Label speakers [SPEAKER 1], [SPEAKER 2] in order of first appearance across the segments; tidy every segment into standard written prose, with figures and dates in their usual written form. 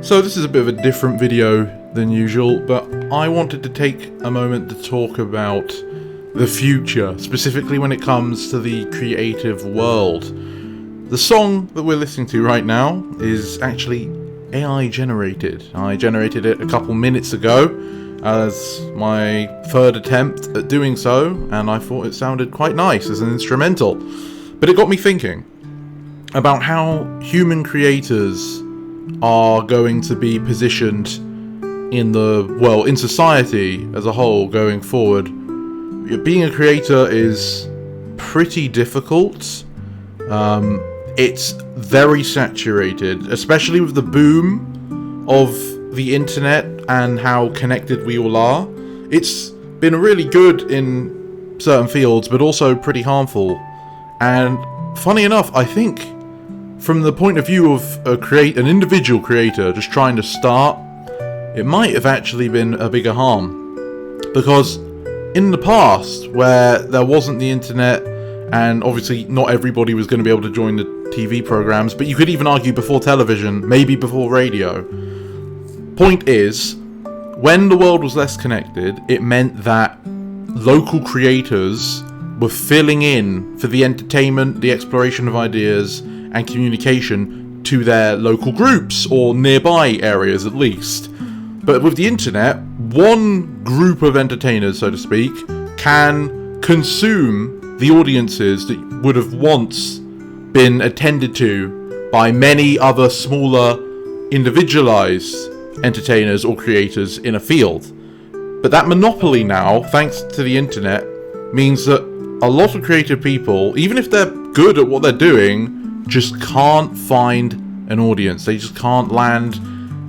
[SPEAKER 1] So this is a bit of a different video than usual, but I wanted to take a moment to talk about the future, specifically when it comes to the creative world. The song that we're listening to right now is actually AI generated. I generated it a couple minutes ago as my third attempt at doing so, and I thought it sounded quite nice as an instrumental. But it got me thinking about how human creators are going to be positioned in society as a whole going forward. Being a creator is pretty difficult. It's very saturated, especially with the boom of the internet and how connected we all are. It's been really good in certain fields, but also pretty harmful. And funny enough, I think from the point of view of an individual creator just trying to start, it might have actually been a bigger harm. Because in the past, where there wasn't the internet, and obviously not everybody was going to be able to join the TV programs, but you could even argue before television, maybe before radio. Point is, when the world was less connected, it meant that local creators were filling in for the entertainment, the exploration of ideas, and communication to their local groups, or nearby areas at least. But with the internet, one group of entertainers, so to speak, can consume the audiences that would have once been attended to by many other smaller, individualized entertainers or creators in a field. But that monopoly now, thanks to the internet, means that a lot of creative people, even if they're good at what they're doing, just can't find an audience. They just can't land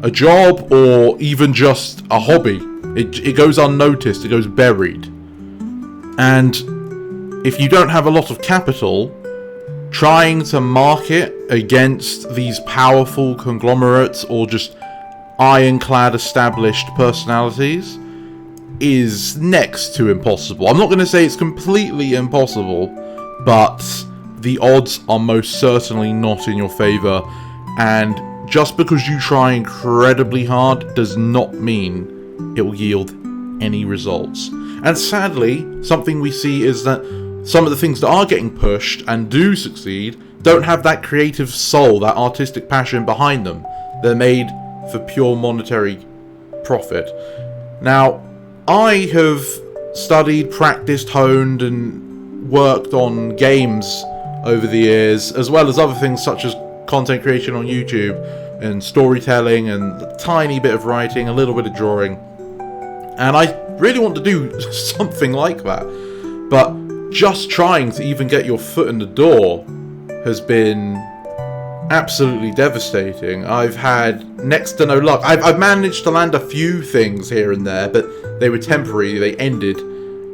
[SPEAKER 1] a job or even just a hobby. It goes unnoticed, it goes buried. And if you don't have a lot of capital, trying to market against these powerful conglomerates or just ironclad established personalities is next to impossible. I'm not going to say it's completely impossible, but the odds are most certainly not in your favor, and just because you try incredibly hard does not mean it will yield any results. And sadly, something we see is that some of the things that are getting pushed and do succeed don't have that creative soul, that artistic passion behind them. They're made for pure monetary profit. Now, I have studied, practiced, honed, and worked on games over the years, as well as other things such as content creation on YouTube and storytelling and a tiny bit of writing, a little bit of drawing. And I really want to do something like that. But just trying to even get your foot in the door has been absolutely devastating. I've had next to no luck. I've managed to land a few things here and there, but they were temporary, they ended,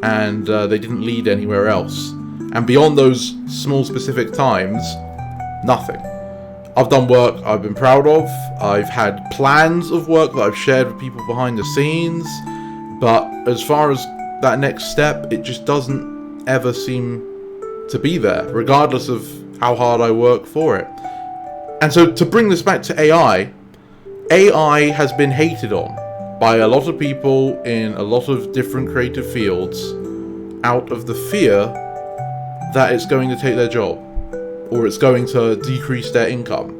[SPEAKER 1] and they didn't lead anywhere else. And beyond those small specific times, nothing. I've done work I've been proud of. I've had plans of work that I've shared with people behind the scenes. But as far as that next step, it just doesn't ever seem to be there, regardless of how hard I work for it. And so to bring this back to AI has been hated on by a lot of people in a lot of different creative fields out of the fear that it's going to take their job, or it's going to decrease their income.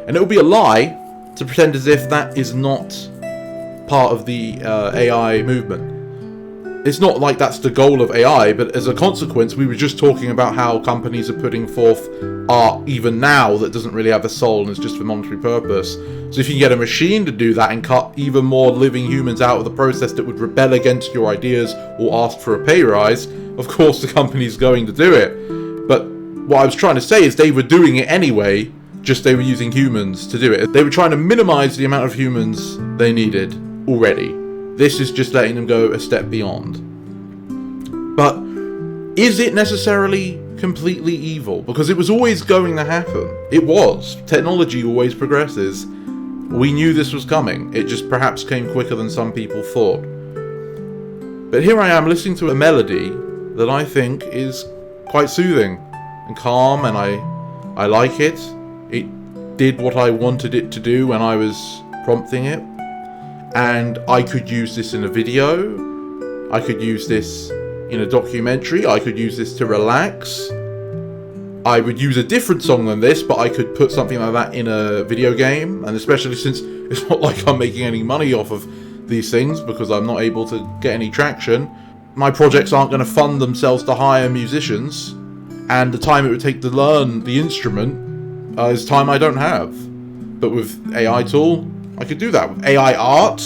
[SPEAKER 1] And it would be a lie to pretend as if that is not part of the AI movement. It's not like that's the goal of AI, but as a consequence, we were just talking about how companies are putting forth art even now that doesn't really have a soul and is just for monetary purpose. So if you can get a machine to do that and cut even more living humans out of the process that would rebel against your ideas or ask for a pay rise, of course the company's going to do it. But what I was trying to say is they were doing it anyway, just they were using humans to do it. They were trying to minimize the amount of humans they needed already. This is just letting them go a step beyond. But is it necessarily completely evil? Because it was always going to happen. It was. Technology always progresses. We knew this was coming. It just perhaps came quicker than some people thought. But here I am listening to a melody that I think is quite soothing and calm, and I like it. It did what I wanted it to do when I was prompting it. And I could use this in a video, I could use this in a documentary, I could use this to relax. I would use a different song than this, but I could put something like that in a video game. And especially since it's not like I'm making any money off of these things, because I'm not able to get any traction, my projects aren't going to fund themselves to hire musicians, and the time it would take to learn the instrument is time I don't have. But with AI tool, I could do that. With AI art,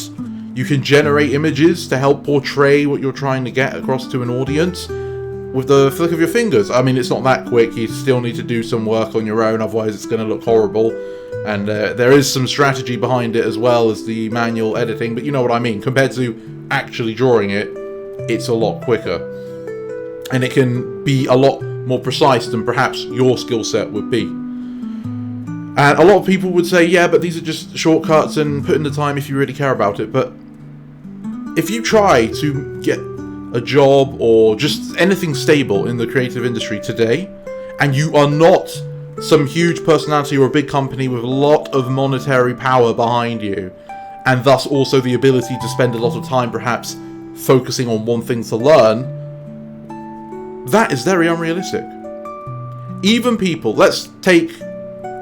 [SPEAKER 1] you can generate images to help portray what you're trying to get across to an audience with the flick of your fingers. I mean, it's not that quick. You still need to do some work on your own, otherwise it's going to look horrible. And there is some strategy behind it as well as the manual editing, but you know what I mean. Compared to actually drawing it, it's a lot quicker. And it can be a lot more precise than perhaps your skill set would be. And a lot of people would say, yeah, but these are just shortcuts and put in the time if you really care about it. But if you try to get a job or just anything stable in the creative industry today, and you are not some huge personality or a big company with a lot of monetary power behind you, and thus also the ability to spend a lot of time perhaps focusing on one thing to learn, that is very unrealistic. Even people, let's take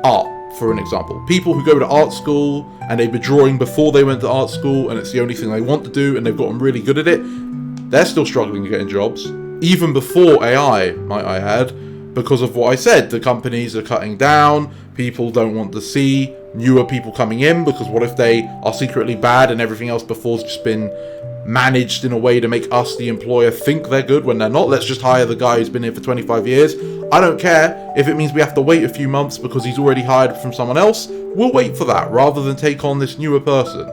[SPEAKER 1] art for an example. People who go to art school and they've been drawing before they went to art school and it's the only thing they want to do and they've gotten really good at it, they're still struggling to get in jobs. Even before AI, might I add, because of what I said. The companies are cutting down, people don't want to see newer people coming in, because what if they are secretly bad and everything else before's just been managed in a way to make us, the employer, think they're good when they're not. Let's just hire the guy who's been here for 25 years. I don't care if it means we have to wait a few months because he's already hired from someone else. We'll wait for that rather than take on this newer person.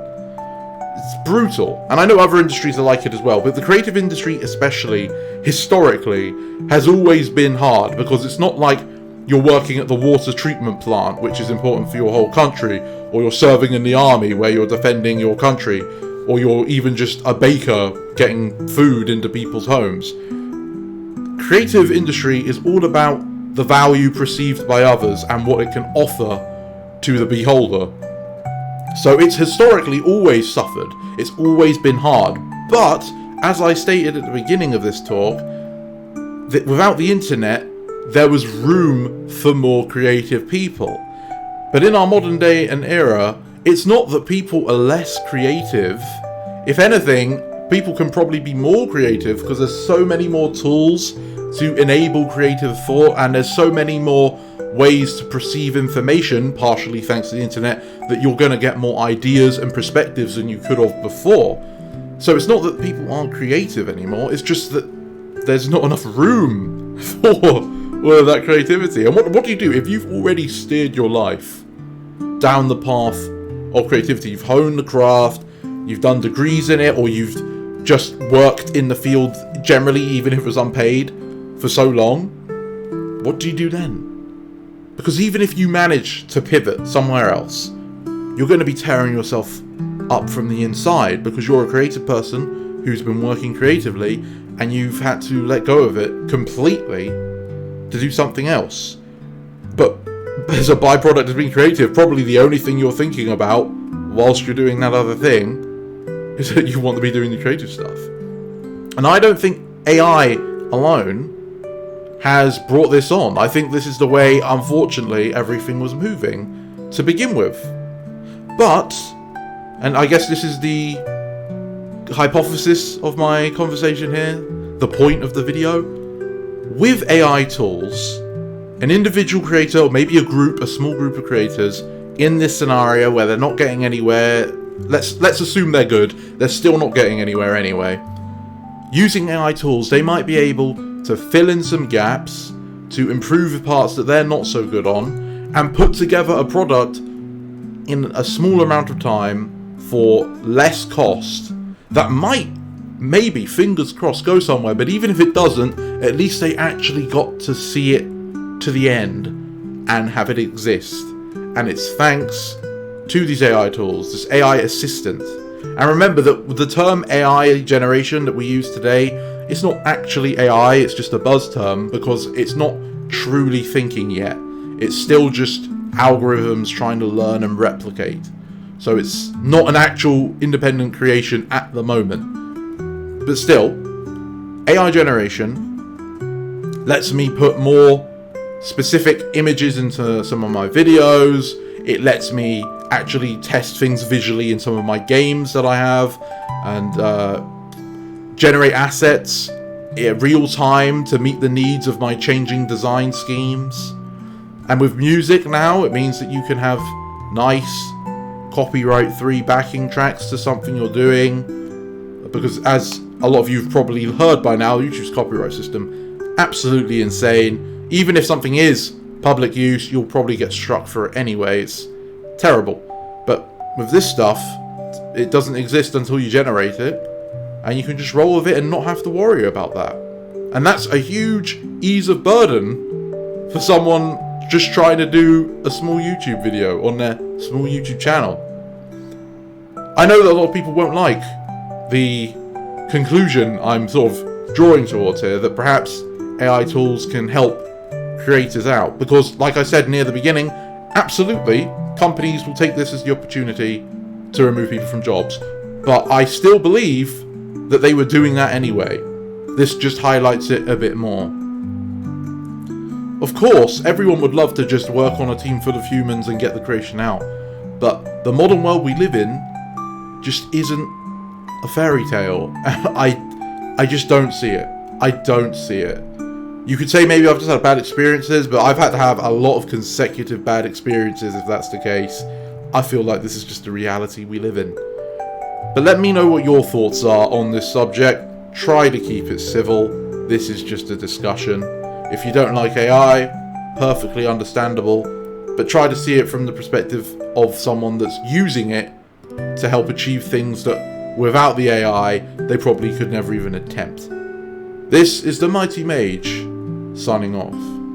[SPEAKER 1] It's brutal. And I know other industries are like it as well, but the creative industry especially, historically, has always been hard, because it's not like you're working at the water treatment plant, which is important for your whole country, or you're serving in the army where you're defending your country, or you're even just a baker getting food into people's homes. Creative industry is all about the value perceived by others and what it can offer to the beholder. So it's historically always suffered. It's always been hard. But, as I stated at the beginning of this talk, that without the internet, there was room for more creative people. But in our modern day and era, it's not that people are less creative. If anything, people can probably be more creative because there's so many more tools to enable creative thought, and there's so many more ways to perceive information, partially thanks to the internet, that you're going to get more ideas and perspectives than you could have before. So it's not that people aren't creative anymore, it's just that there's not enough room for that creativity. And what do you do if you've already steered your life down the path of creativity? You've honed the craft, you've done degrees in it, or you've just worked in the field generally, even if it was unpaid, for so long. What do you do then? Because even if you manage to pivot somewhere else, you're going to be tearing yourself up from the inside, because you're a creative person who's been working creatively and you've had to let go of it completely to do something else. But as a byproduct of being creative, probably the only thing you're thinking about whilst you're doing that other thing is that you want to be doing the creative stuff. And I don't think AI alone has brought this on. I think this is the way, unfortunately, everything was moving to begin with. But, and I guess this is the hypothesis of my conversation here, the point of the video, with AI tools, an individual creator, or maybe a small group of creators, in this scenario where they're not getting anywhere, let's assume they're good, they're still not getting anywhere anyway. Using AI tools, they might be able to fill in some gaps, to improve the parts that they're not so good on, and put together a product in a small amount of time for less cost that might, maybe, fingers crossed, go somewhere. But even if it doesn't, at least they actually got to see it to the end and have it exist. And it's thanks to these AI tools, this AI assistant. And remember that the term AI generation that we use today, it's not actually AI, it's just a buzz term, because it's not truly thinking yet. It's still just algorithms trying to learn and replicate. so it's not an actual independent creation at the moment. But still, AI generation lets me put more specific images into some of my videos. It lets me actually test things visually in some of my games that I have, and generate assets in real time to meet the needs of my changing design schemes. And with music now, it means that you can have nice copyright-free backing tracks to something you're doing, because as a lot of you have probably heard by now, YouTube's copyright system absolutely insane. Even if something is public use, you'll probably get struck for it anyway. It's terrible. But with this stuff, it doesn't exist until you generate it, and you can just roll with it and not have to worry about that. And that's a huge ease of burden for someone just trying to do a small YouTube video on their small YouTube channel. I know that a lot of people won't like the conclusion I'm sort of drawing towards here, that perhaps AI tools can help creators out, because like I said near the beginning, absolutely companies will take this as the opportunity to remove people from jobs, but I still believe that they were doing that anyway. This just highlights it a bit more. Of course, everyone would love to just work on a team full of humans and get the creation out, but the modern world we live in just isn't a fairy tale. I just don't see it. I don't see it. You could say maybe I've just had bad experiences, but I've had to have a lot of consecutive bad experiences if that's the case. I feel like this is just the reality we live in. But let me know what your thoughts are on this subject. Try to keep it civil. This is just a discussion. If you don't like AI, perfectly understandable, but try to see it from the perspective of someone that's using it to help achieve things that without the AI, they probably could never even attempt. This is the Mighty Mage, signing off.